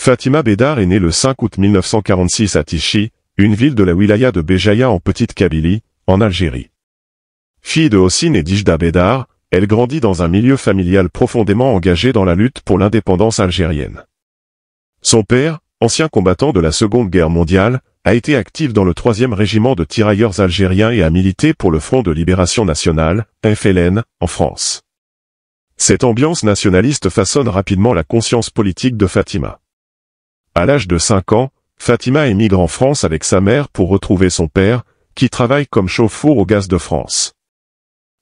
Fatima Bédar est née le 5 août 1946 à Tichy, une ville de la wilaya de Béjaïa en Petite Kabylie, en Algérie. Fille de Hossein et d'Ijda Bédar, elle grandit dans un milieu familial profondément engagé dans la lutte pour l'indépendance algérienne. Son père, ancien combattant de la Seconde Guerre mondiale, a été actif dans le 3e régiment de tirailleurs algériens et a milité pour le Front de Libération Nationale, FLN, en France. Cette ambiance nationaliste façonne rapidement la conscience politique de Fatima. À l'âge de 5 ans, Fatima émigre en France avec sa mère pour retrouver son père, qui travaille comme chauffe-four au gaz de France.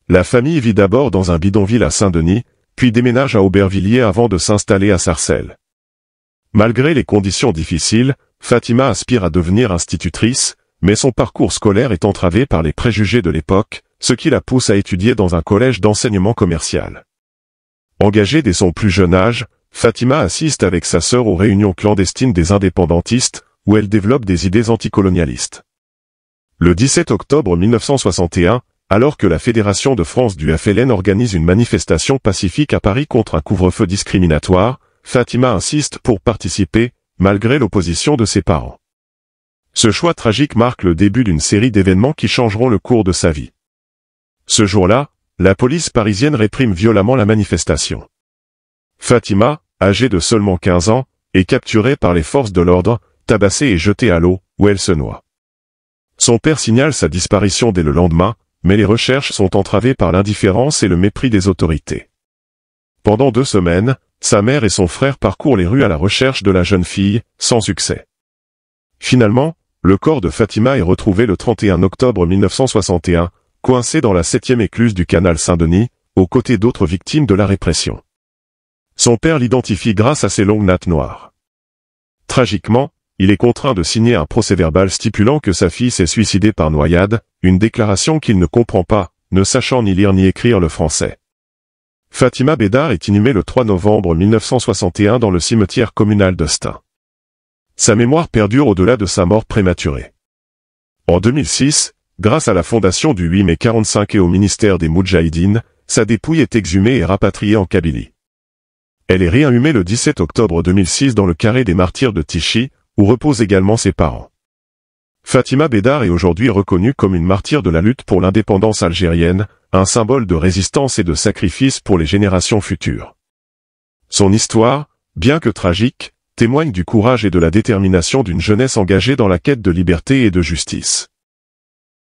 La famille vit d'abord dans un bidonville à Saint-Denis, puis déménage à Aubervilliers avant de s'installer à Sarcelles. Malgré les conditions difficiles, Fatima aspire à devenir institutrice, mais son parcours scolaire est entravé par les préjugés de l'époque, ce qui la pousse à étudier dans un collège d'enseignement commercial. Engagée dès son plus jeune âge, Fatima assiste avec sa sœur aux réunions clandestines des indépendantistes, où elle développe des idées anticolonialistes. Le 17 octobre 1961, alors que la Fédération de France du FLN organise une manifestation pacifique à Paris contre un couvre-feu discriminatoire, Fatima insiste pour participer, malgré l'opposition de ses parents. Ce choix tragique marque le début d'une série d'événements qui changeront le cours de sa vie. Ce jour-là, la police parisienne réprime violemment la manifestation. Fatima, âgée de seulement 15 ans, est capturée par les forces de l'ordre, tabassée et jetée à l'eau, où elle se noie. Son père signale sa disparition dès le lendemain, mais les recherches sont entravées par l'indifférence et le mépris des autorités. Pendant 2 semaines, sa mère et son frère parcourent les rues à la recherche de la jeune fille, sans succès. Finalement, le corps de Fatima est retrouvé le 31 octobre 1961, coincé dans la 7e écluse du canal Saint-Denis, aux côtés d'autres victimes de la répression. Son père l'identifie grâce à ses longues nattes noires. Tragiquement, il est contraint de signer un procès-verbal stipulant que sa fille s'est suicidée par noyade, une déclaration qu'il ne comprend pas, ne sachant ni lire ni écrire le français. Fatima Bédar est inhumée le 3 novembre 1961 dans le cimetière communal de Stein. Sa mémoire perdure au-delà de sa mort prématurée. En 2006, grâce à la fondation du 8 mai 45 et au ministère des Moudjahidines, sa dépouille est exhumée et rapatriée en Kabylie. Elle est réinhumée le 17 octobre 2006 dans le carré des martyrs de Tichy, où reposent également ses parents. Fatima Bédar est aujourd'hui reconnue comme une martyre de la lutte pour l'indépendance algérienne, un symbole de résistance et de sacrifice pour les générations futures. Son histoire, bien que tragique, témoigne du courage et de la détermination d'une jeunesse engagée dans la quête de liberté et de justice.